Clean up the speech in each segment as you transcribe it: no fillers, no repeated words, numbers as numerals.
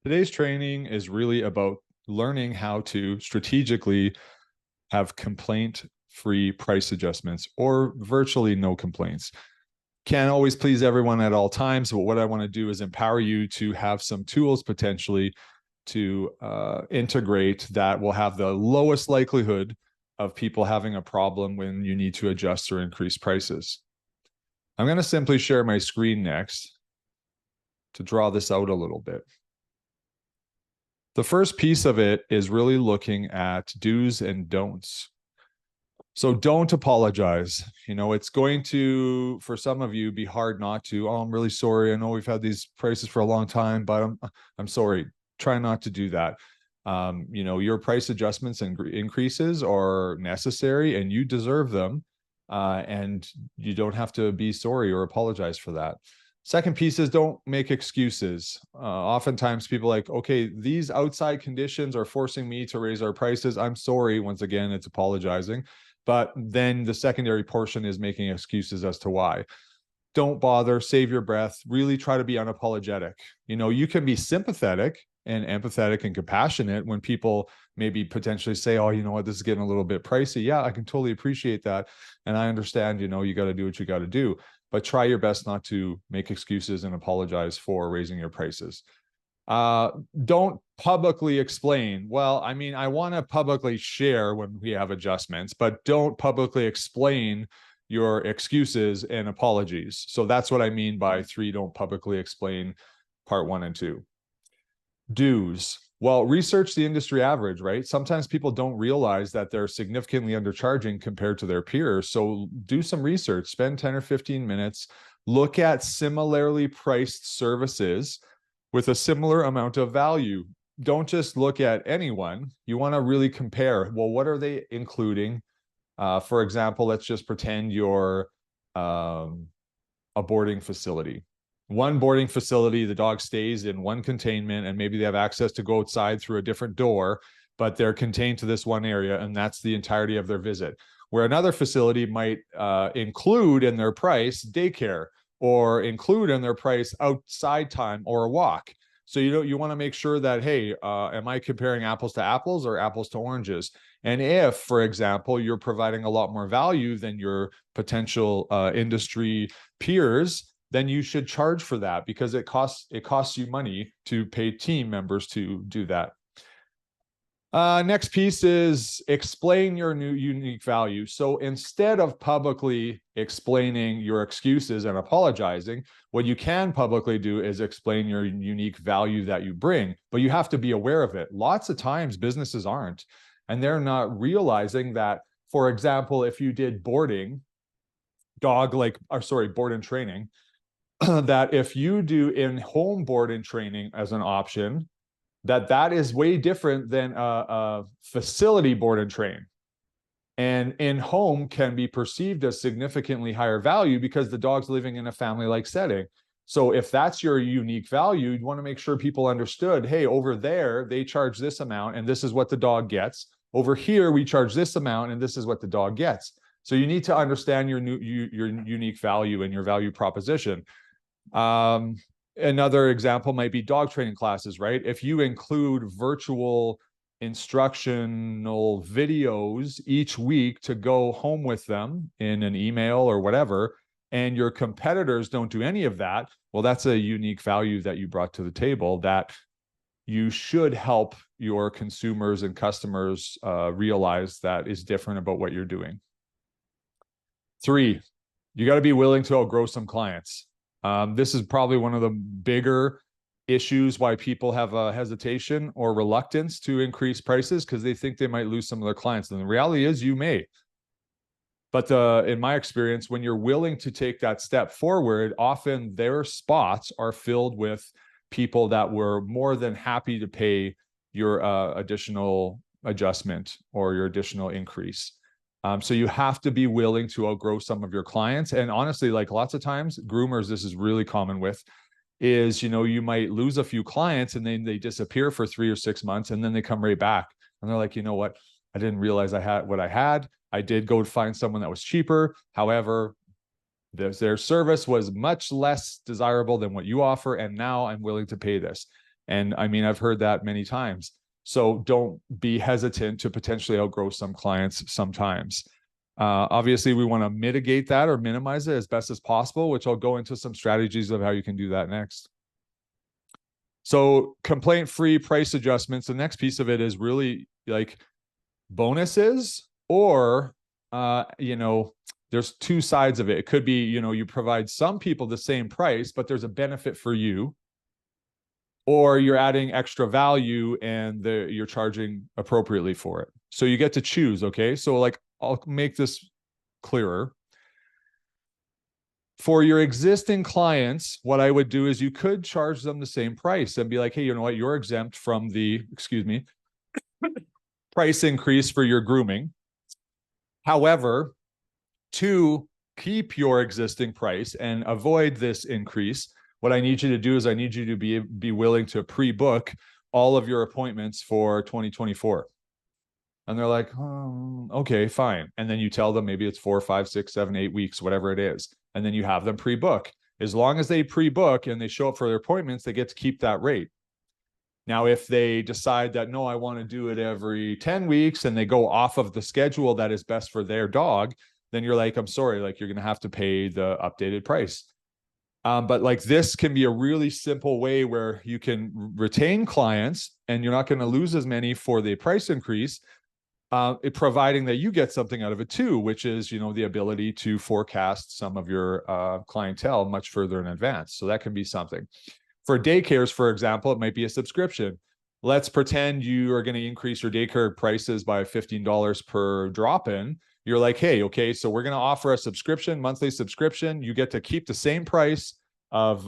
Today's training is really about learning how to strategically have complaint-free price adjustments or virtually no complaints. Can't always please everyone at all times, but what I want to do is empower you to have some tools potentially to integrate that will have the lowest likelihood of people having a problem when you need to adjust or increase prices. I'm going to simply share my screen next to draw this out a little bit. The first piece of it is really looking at do's and don'ts. So don't apologize. It's going to, for some of you, be hard not to. Oh, I'm really sorry. I know we've had these prices for a long time, but I'm sorry. Try not to do that. Your price adjustments and increases are necessary and you deserve them. And you don't have to be sorry or apologize for that. Second piece is don't make excuses. Oftentimes people are like, okay, these outside conditions are forcing me to raise our prices. I'm sorry. Once again, it's apologizing. But then the secondary portion is making excuses as to why. Don't bother, save your breath, really try to be unapologetic. You can be sympathetic and empathetic and compassionate when people maybe potentially say, oh, you know what, this is getting a little bit pricey. Yeah, I can totally appreciate that. And I understand, you got to do what you got to do, but try your best not to make excuses and apologize for raising your prices. Don't publicly explain. Well, I want to publicly share when we have adjustments, but don't publicly explain your excuses and apologies. So that's what I mean by 3, don't publicly explain part 1 and 2. Do's. Well, research the industry average, right? Sometimes people don't realize that they're significantly undercharging compared to their peers. So do some research, spend 10 or 15 minutes, look at similarly priced services with a similar amount of value. Don't just look at anyone. You want to really compare. Well, what are they including? For example, let's just pretend you're a boarding facility. One boarding facility, the dog stays in one containment and maybe they have access to go outside through a different door, but they're contained to this one area and that's the entirety of their visit. Where another facility might include in their price daycare or include in their price outside time or a walk. So you want to make sure that, hey, am I comparing apples to apples or apples to oranges? And if, for example, you're providing a lot more value than your potential industry peers, then you should charge for that because it costs you money to pay team members to do that. Next piece is explain your new unique value. So instead of publicly explaining your excuses and apologizing, what you can publicly do is explain your unique value that you bring, but you have to be aware of it. Lots of times businesses aren't, and they're not realizing that, for example, if you did board and training, that if you do in-home board and training as an option, that is way different than a facility board and train. And in-home can be perceived as significantly higher value because the dog's living in a family-like setting. So if that's your unique value, you want to make sure people understood, hey, over there, they charge this amount and this is what the dog gets. Over here, we charge this amount and this is what the dog gets. So you need to understand your unique value and your value proposition. Another example might be dog training classes, right? If you include virtual instructional videos each week to go home with them in an email or whatever, and your competitors don't do any of that, well, that's a unique value that you brought to the table that you should help your consumers and customers realize that is different about what you're doing. 3, you got to be willing to outgrow some clients. This is probably one of the bigger issues why people have a hesitation or reluctance to increase prices because they think they might lose some of their clients. And the reality is you may. But in my experience, when you're willing to take that step forward, often their spots are filled with people that were more than happy to pay your additional adjustment or your additional increase. So you have to be willing to outgrow some of your clients. And honestly, like lots of times, groomers, this is really common with, is, you might lose a few clients and then they disappear for 3 or 6 months and then they come right back. And they're like, you know what? I didn't realize I had what I had. I did go find someone that was cheaper. However, their service was much less desirable than what you offer. And now I'm willing to pay this. And I mean, I've heard that many times. So don't be hesitant to potentially outgrow some clients sometimes. Obviously, we want to mitigate that or minimize it as best as possible, which I'll go into some strategies of how you can do that next. So complaint-free price adjustments, the next piece of it is really like bonuses or, there's two sides of it. It could be, you provide some people the same price, but there's a benefit for you, or you're adding extra value and you're charging appropriately for it. So you get to choose, okay? So like, I'll make this clearer. For your existing clients, what I would do is you could charge them the same price and be like, hey, you know what? You're exempt from the, price increase for your grooming. However, to keep your existing price and avoid this increase, what I need you to do is I need you to be willing to pre-book all of your appointments for 2024. And they're like, oh, okay, fine. And then you tell them maybe it's 4, 5, 6, 7, 8 weeks, whatever it is. And then you have them pre-book. As long as they pre-book and they show up for their appointments, they get to keep that rate. Now, if they decide that, no, I want to do it every 10 weeks and they go off of the schedule that is best for their dog, then you're like, I'm sorry, like you're going to have to pay the updated price. But like this can be a really simple way where you can retain clients and you're not going to lose as many for the price increase, providing that you get something out of it too, which is, the ability to forecast some of your clientele much further in advance. So that can be something. For daycares, for example, it might be a subscription. Let's pretend you are going to increase your daycare prices by $15 per drop-in. You're like, hey, okay, so we're going to offer a subscription, monthly subscription. You get to keep the same price of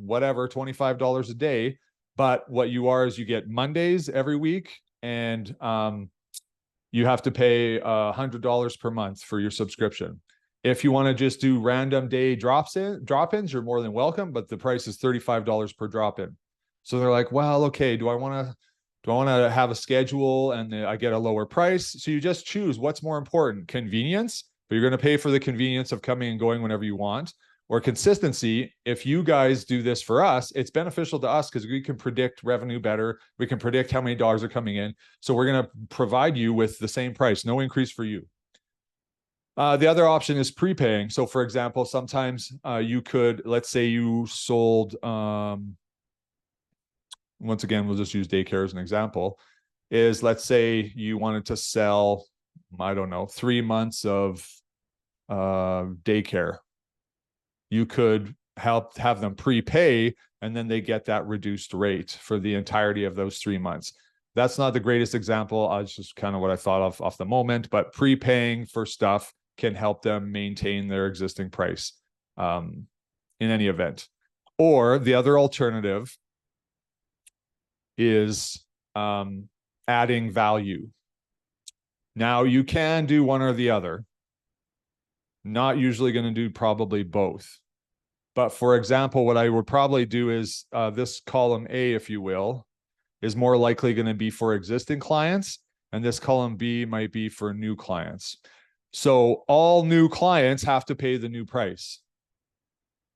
whatever, $25 a day. But what you are is you get Mondays every week, and you have to pay $100 per month for your subscription. If you want to just do random day drop-ins, you're more than welcome, but the price is $35 per drop-in. So they're like, well, okay, do I want to have a schedule and I get a lower price? So you just choose what's more important, convenience, but you're going to pay for the convenience of coming and going whenever you want, or consistency. If you guys do this for us, it's beneficial to us because we can predict revenue better. We can predict how many dogs are coming in. So we're going to provide you with the same price, no increase for you. The other option is prepaying. So for example, sometimes you could, let's say you sold, once again, we'll just use daycare as an example, is let's say you wanted to sell, I don't know, 3 months of daycare. You could have them prepay and then they get that reduced rate for the entirety of those 3 months. That's not the greatest example. It's just kind of what I thought of off the moment, but prepaying for stuff can help them maintain their existing price in any event. Or the other alternative is adding value. Now, you can do one or the other. Not usually going to do probably both. But for example, what I would probably do is this column A, if you will, is more likely going to be for existing clients, and this column B might be for new clients. So all new clients have to pay the new price.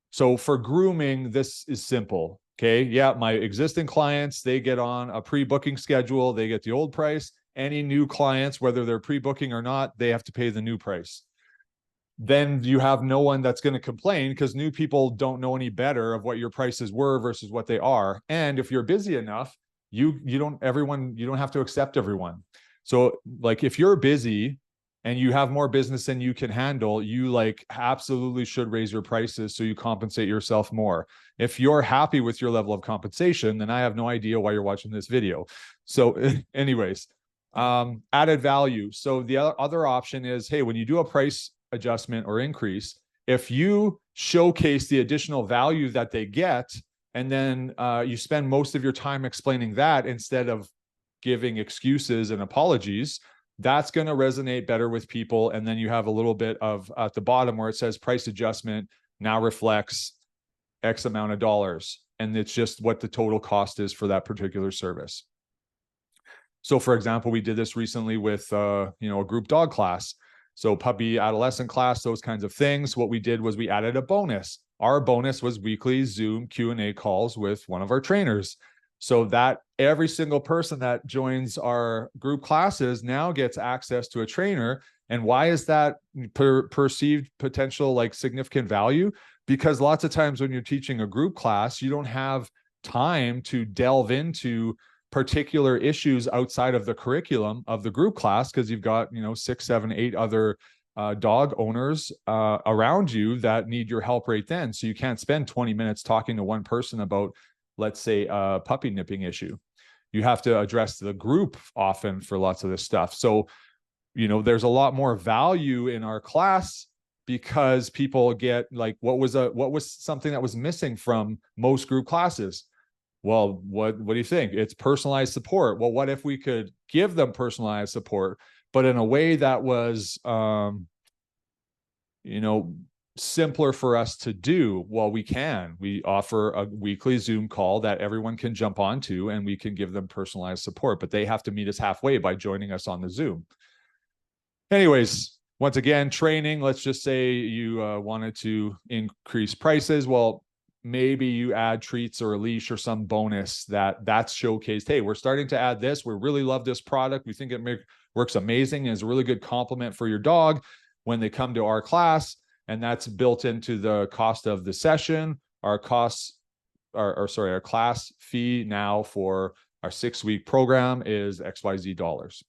So for grooming, this is simple. Okay. Yeah. My existing clients, they get on a pre-booking schedule. They get the old price. Any new clients, whether they're pre-booking or not, they have to pay the new price. Then you have no one that's going to complain because new people don't know any better of what your prices were versus what they are. And if you're busy enough, you don't have to accept everyone. So like if you're busy and you have more business than you can handle, you like absolutely should raise your prices so you compensate yourself more. If you're happy with your level of compensation, then I have no idea why you're watching this video. So anyways, added value. So the other option is, hey, when you do a price adjustment or increase, if you showcase the additional value that they get, and then you spend most of your time explaining that instead of giving excuses and apologies, that's going to resonate better with people. And then you have a little bit of at the bottom where it says price adjustment now reflects X amount of dollars. And it's just what the total cost is for that particular service. So for example, we did this recently with, a group dog class. So puppy adolescent class, those kinds of things. What we did was we added a bonus. Our bonus was weekly Zoom Q&A calls with one of our trainers. So that every single person that joins our group classes now gets access to a trainer. And why is that perceived potential like significant value? Because lots of times when you're teaching a group class, you don't have time to delve into particular issues outside of the curriculum of the group class, because you've got, 6, 7, 8 other dog owners around you that need your help right then. So you can't spend 20 minutes talking to one person about, let's say, a puppy nipping issue. You have to address the group often for lots of this stuff. So, there's a lot more value in our class because people get like, what was something that was missing from most group classes? Well, what do you think? It's personalized support. Well, what if we could give them personalized support, but in a way that was, simpler for us to do? Well, we offer a weekly Zoom call that everyone can jump onto, and we can give them personalized support, but they have to meet us halfway by joining us on the Zoom. Anyways, once again, training, let's just say you wanted to increase prices. Well, maybe you add treats or a leash or some bonus that's showcased. Hey, we're starting to add this. We really love this product. We think it works amazing and is a really good compliment for your dog when they come to our class. And that's built into the cost of the session. Our class fee now for our 6-week program is XYZ dollars.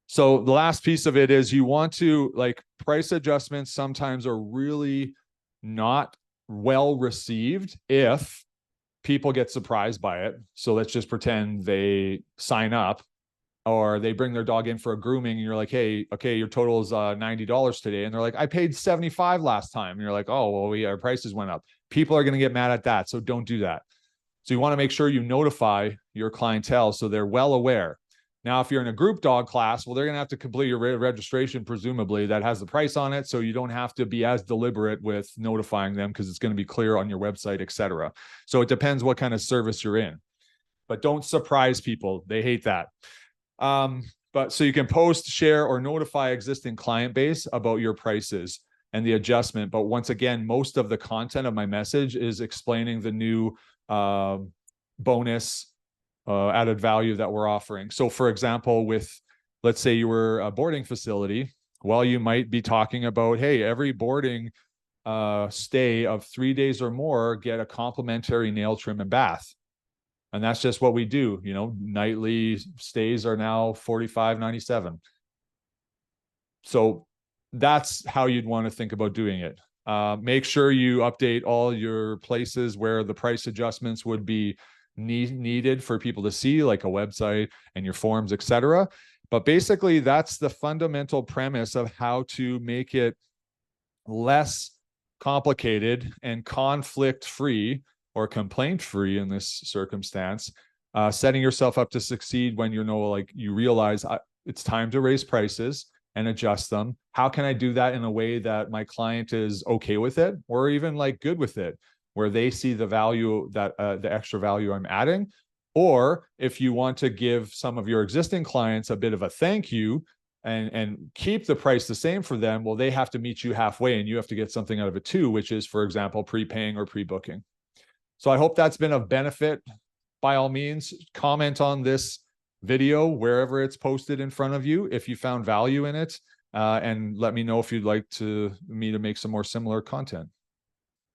So the last piece of it is you want to, like, price adjustments sometimes are really not well received if people get surprised by it. So let's just pretend they sign up or they bring their dog in for a grooming and you're like, hey, okay, your total is $90 today. And they're like, I paid $75 last time. And you're like, oh, well, our prices went up. People are going to get mad at that. So don't do that. So you want to make sure you notify your clientele so they're well aware. Now, if you're in a group dog class, well, they're going to have to complete your registration, presumably, that has the price on it. So you don't have to be as deliberate with notifying them because it's going to be clear on your website, etc. So it depends what kind of service you're in. But don't surprise people. They hate that. But so you can post, share, or notify existing client base about your prices and the adjustment. But once again, most of the content of my message is explaining the new bonus added value that we're offering. So for example, let's say you were a boarding facility, well, you might be talking about, hey, every boarding stay of 3 days or more, get a complimentary nail trim and bath. And that's just what we do. Nightly stays are now $45.97. So that's how you'd want to think about doing it. Make sure you update all your places where the price adjustments would be needed for people to see, like a website and your forms, etc. But basically, that's the fundamental premise of how to make it less complicated and conflict-free or complaint-free in this circumstance, setting yourself up to succeed when you realize it's time to raise prices and adjust them. How can I do that in a way that my client is okay with it, or even like good with it, where they see the value that the extra value I'm adding? Or if you want to give some of your existing clients a bit of a thank you and keep the price the same for them, well, they have to meet you halfway and you have to get something out of it too, which is, for example, prepaying or pre-booking. So I hope that's been of benefit. By all means, comment on this video wherever it's posted in front of you if you found value in it, and let me know if you'd like me to make some more similar content.